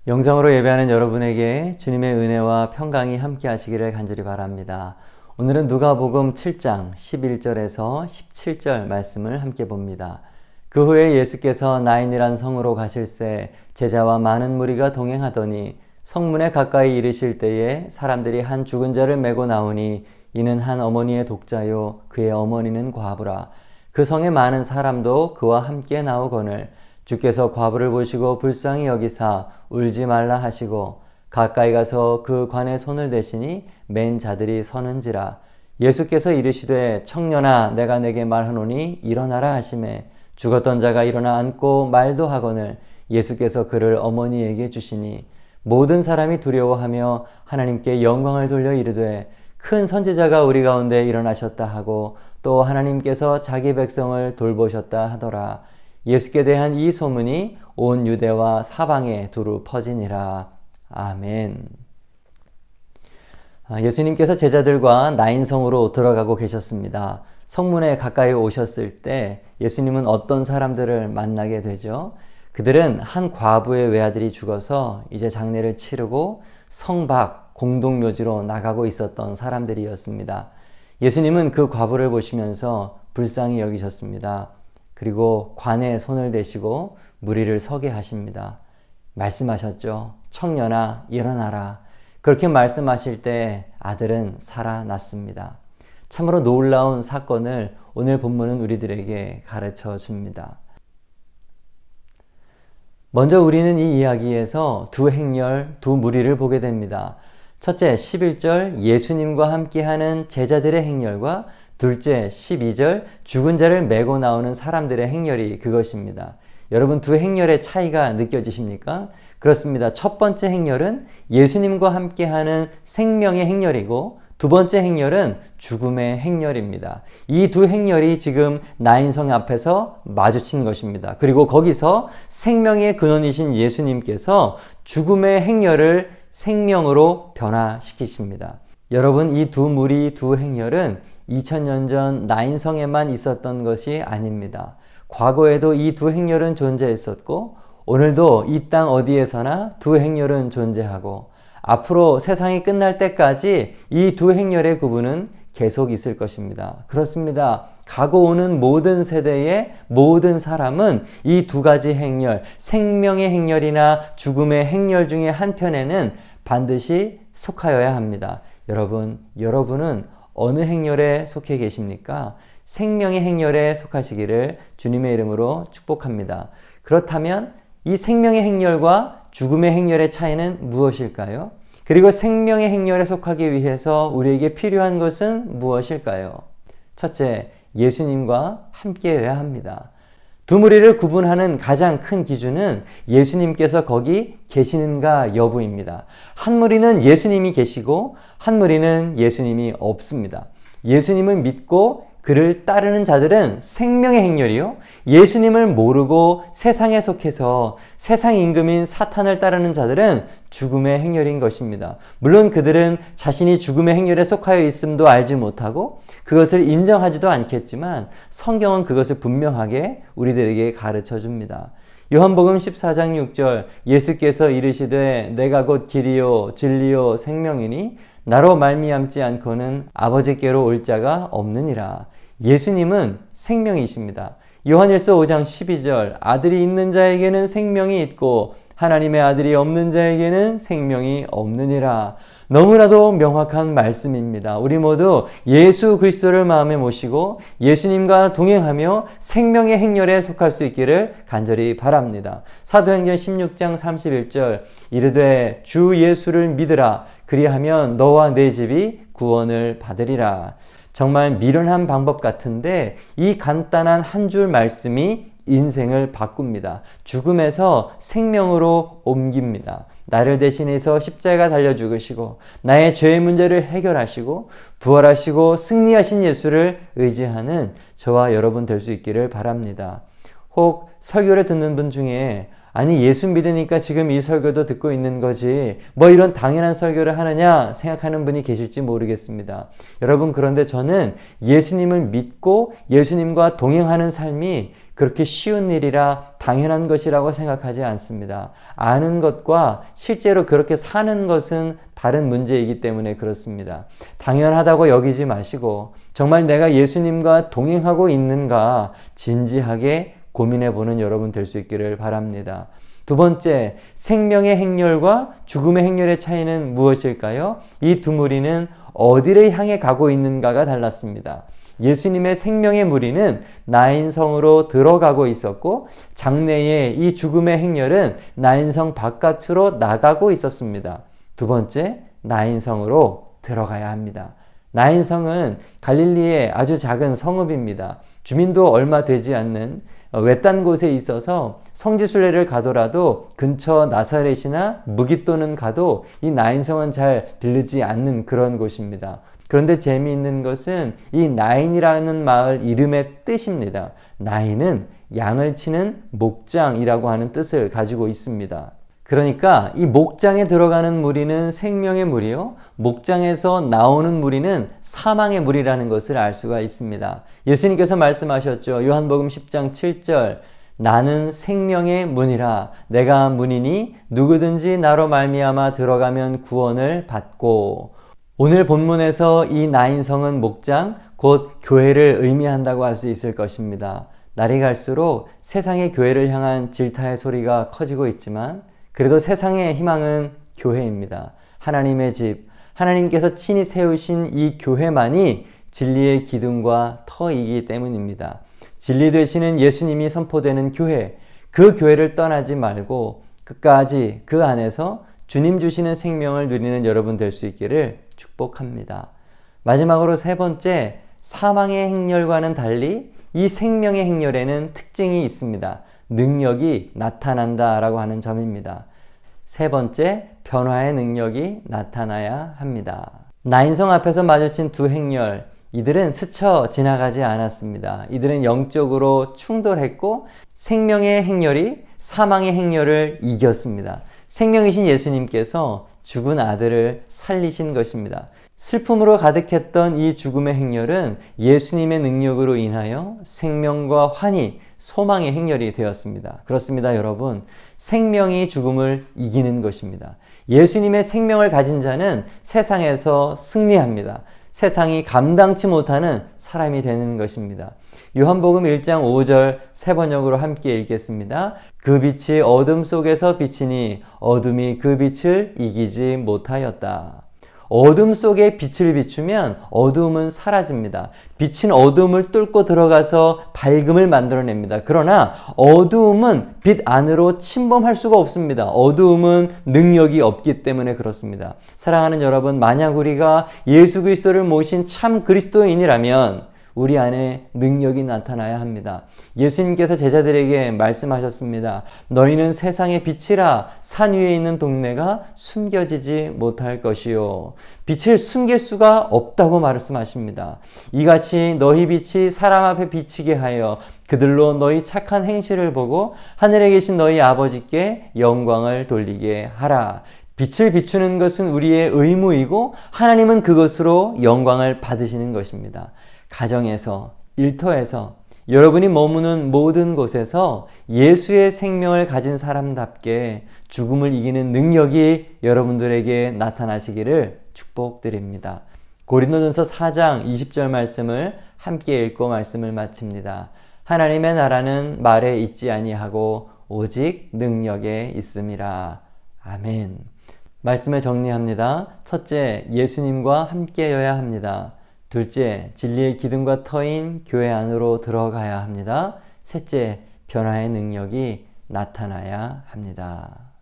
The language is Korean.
영상으로 예배하는 여러분에게 주님의 은혜와 평강이 함께 하시기를 간절히 바랍니다. 오늘은 누가복음 7장 11절에서 17절 말씀을 함께 봅니다. 그 후에 예수께서 나인이란 성으로 가실새 제자와 많은 무리가 동행하더니 성문에 가까이 이르실 때에 사람들이 한 죽은 자를 메고 나오니 이는 한 어머니의 독자요 그의 어머니는 과부라. 그 성에 많은 사람도 그와 함께 나오거늘 주께서 과부를 보시고 불쌍히 여기사 울지 말라 하시고 가까이 가서 그 관에 손을 대시니 맨 자들이 서는지라. 예수께서 이르시되 청년아 내가 내게 말하노니 일어나라 하시매 죽었던 자가 일어나 앉고 말도 하거늘 예수께서 그를 어머니에게 주시니 모든 사람이 두려워하며 하나님께 영광을 돌려 이르되 큰 선지자가 우리 가운데 일어나셨다 하고 또 하나님께서 자기 백성을 돌보셨다 하더라. 예수께 대한 이 소문이 온 유대와 사방에 두루 퍼지니라. 아멘. 예수님께서 제자들과 나인성으로 들어가고 계셨습니다. 성문에 가까이 오셨을 때 예수님은 어떤 사람들을 만나게 되죠? 그들은 한 과부의 외아들이 죽어서 이제 장례를 치르고 성 밖 공동묘지로 나가고 있었던 사람들이었습니다. 예수님은 그 과부를 보시면서 불쌍히 여기셨습니다. 그리고 관에 손을 대시고 무리를 서게 하십니다. 말씀하셨죠. 청년아 일어나라. 그렇게 말씀하실 때 아들은 살아났습니다. 참으로 놀라운 사건을 오늘 본문은 우리들에게 가르쳐 줍니다. 먼저 우리는 이 이야기에서 두 행렬, 두 무리를 보게 됩니다. 첫째 11절 예수님과 함께하는 제자들의 행렬과 둘째 12절 죽은 자를 메고 나오는 사람들의 행렬이 그것입니다. 여러분 두 행렬의 차이가 느껴지십니까? 그렇습니다. 첫 번째 행렬은 예수님과 함께하는 생명의 행렬이고 두 번째 행렬은 죽음의 행렬입니다. 이 두 행렬이 지금 나인성 앞에서 마주친 것입니다. 그리고 거기서 생명의 근원이신 예수님께서 죽음의 행렬을 생명으로 변화시키십니다. 여러분 이 두 무리 두 행렬은 2000년 전 나인성에만 있었던 것이 아닙니다. 과거에도 이 두 행렬은 존재했었고 오늘도 이 땅 어디에서나 두 행렬은 존재하고 앞으로 세상이 끝날 때까지 이 두 행렬의 구분은 계속 있을 것입니다. 그렇습니다. 가고 오는 모든 세대의 모든 사람은 이 두 가지 행렬, 생명의 행렬이나 죽음의 행렬 중에 한편에는 반드시 속하여야 합니다. 여러분은 어느 행렬에 속해 계십니까? 생명의 행렬에 속하시기를 주님의 이름으로 축복합니다. 그렇다면 이 생명의 행렬과 죽음의 행렬의 차이는 무엇일까요? 그리고 생명의 행렬에 속하기 위해서 우리에게 필요한 것은 무엇일까요? 첫째, 예수님과 함께해야 합니다. 두 무리를 구분하는 가장 큰 기준은 예수님께서 거기 계시는가 여부입니다. 한 무리는 예수님이 계시고 한 무리는 예수님이 없습니다. 예수님을 믿고 그를 따르는 자들은 생명의 행렬이요. 예수님을 모르고 세상에 속해서 세상 임금인 사탄을 따르는 자들은 죽음의 행렬인 것입니다. 물론 그들은 자신이 죽음의 행렬에 속하여 있음도 알지 못하고 그것을 인정하지도 않겠지만 성경은 그것을 분명하게 우리들에게 가르쳐 줍니다. 요한복음 14장 6절 예수께서 이르시되 내가 곧 길이요 진리요 생명이니 나로 말미암지 않고는 아버지께로 올 자가 없느니라. 예수님은 생명이십니다. 요한일서 5장 12절 아들이 있는 자에게는 생명이 있고 하나님의 아들이 없는 자에게는 생명이 없느니라. 너무나도 명확한 말씀입니다. 우리 모두 예수 그리스도를 마음에 모시고 예수님과 동행하며 생명의 행렬에 속할 수 있기를 간절히 바랍니다. 사도행전 16장 31절 이르되 주 예수를 믿으라 그리하면 너와 내 집이 구원을 받으리라. 정말 미련한 방법 같은데 이 간단한 한 줄 말씀이 인생을 바꿉니다. 죽음에서 생명으로 옮깁니다. 나를 대신해서 십자가 달려 죽으시고 나의 죄의 문제를 해결하시고 부활하시고 승리하신 예수를 의지하는 저와 여러분 될 수 있기를 바랍니다. 혹 설교를 듣는 분 중에 아니 예수 믿으니까 지금 이 설교도 듣고 있는 거지 뭐 이런 당연한 설교를 하느냐 생각하는 분이 계실지 모르겠습니다. 여러분 그런데 저는 예수님을 믿고 예수님과 동행하는 삶이 그렇게 쉬운 일이라 당연한 것이라고 생각하지 않습니다. 아는 것과 실제로 그렇게 사는 것은 다른 문제이기 때문에 그렇습니다. 당연하다고 여기지 마시고 정말 내가 예수님과 동행하고 있는가 진지하게 고민해 보는 여러분 될 수 있기를 바랍니다. 두 번째, 생명의 행렬과 죽음의 행렬의 차이는 무엇일까요? 이 두 무리는 어디를 향해 가고 있는가가 달랐습니다. 예수님의 생명의 무리는 나인성으로 들어가고 있었고 장래의 이 죽음의 행렬은 나인성 바깥으로 나가고 있었습니다. 두 번째, 나인성으로 들어가야 합니다. 나인성은 갈릴리의 아주 작은 성읍입니다. 주민도 얼마 되지 않는 외딴 곳에 있어서 성지순례를 가더라도 근처 나사렛이나 무깃도는 가도 이 나인성은 잘 들르지 않는 그런 곳입니다. 그런데 재미있는 것은 이 나인이라는 마을 이름의 뜻입니다. 나인은 양을 치는 목장이라고 하는 뜻을 가지고 있습니다. 그러니까 이 목장에 들어가는 무리는 생명의 무리요, 목장에서 나오는 무리는 사망의 무리라는 것을 알 수가 있습니다. 예수님께서 말씀하셨죠. 요한복음 10장 7절, 나는 생명의 문이라. 내가 문이니 누구든지 나로 말미암아 들어가면 구원을 받고. 오늘 본문에서 이 나인성은 목장, 곧 교회를 의미한다고 할 수 있을 것입니다. 날이 갈수록 세상의 교회를 향한 질타의 소리가 커지고 있지만 그래도 세상의 희망은 교회입니다. 하나님의 집, 하나님께서 친히 세우신 이 교회만이 진리의 기둥과 터이기 때문입니다. 진리 되시는 예수님이 선포되는 교회, 그 교회를 떠나지 말고 끝까지 그 안에서 주님 주시는 생명을 누리는 여러분 될 수 있기를 축복합니다. 마지막으로 세 번째, 사망의 행렬과는 달리 이 생명의 행렬에는 특징이 있습니다. 능력이 나타난다라고 하는 점입니다. 세 번째, 변화의 능력이 나타나야 합니다. 나인성 앞에서 마주친 두 행렬, 이들은 스쳐 지나가지 않았습니다. 이들은 영적으로 충돌했고 생명의 행렬이 사망의 행렬을 이겼습니다. 생명이신 예수님께서 죽은 아들을 살리신 것입니다. 슬픔으로 가득했던 이 죽음의 행렬은 예수님의 능력으로 인하여 생명과 환희, 소망의 행렬이 되었습니다. 그렇습니다, 여러분. 생명이 죽음을 이기는 것입니다. 예수님의 생명을 가진 자는 세상에서 승리합니다. 세상이 감당치 못하는 사람이 되는 것입니다. 요한복음 1장 5절 세 번역으로 함께 읽겠습니다. 그 빛이 어둠 속에서 비치니 어둠이 그 빛을 이기지 못하였다. 어둠 속에 빛을 비추면 어두움은 사라집니다. 빛은 어두움을 뚫고 들어가서 밝음을 만들어냅니다. 그러나 어두움은 빛 안으로 침범할 수가 없습니다. 어두움은 능력이 없기 때문에 그렇습니다. 사랑하는 여러분, 만약 우리가 예수 그리스도를 모신 참 그리스도인이라면 우리 안에 능력이 나타나야 합니다. 예수님께서 제자들에게 말씀하셨습니다. 너희는 세상의 빛이라. 산 위에 있는 동네가 숨겨지지 못할 것이요. 빛을 숨길 수가 없다고 말씀하십니다. 이같이 너희 빛이 사람 앞에 비치게 하여 그들로 너희 착한 행실을 보고 하늘에 계신 너희 아버지께 영광을 돌리게 하라. 빛을 비추는 것은 우리의 의무이고 하나님은 그것으로 영광을 받으시는 것입니다. 가정에서, 일터에서, 여러분이 머무는 모든 곳에서 예수의 생명을 가진 사람답게 죽음을 이기는 능력이 여러분들에게 나타나시기를 축복드립니다. 고린도전서 4장 20절 말씀을 함께 읽고 말씀을 마칩니다. 하나님의 나라는 말에 있지 아니하고 오직 능력에 있음이라. 아멘. 말씀을 정리합니다. 첫째, 예수님과 함께여야 합니다. 둘째, 진리의 기둥과 터인 교회 안으로 들어가야 합니다. 셋째, 변화의 능력이 나타나야 합니다.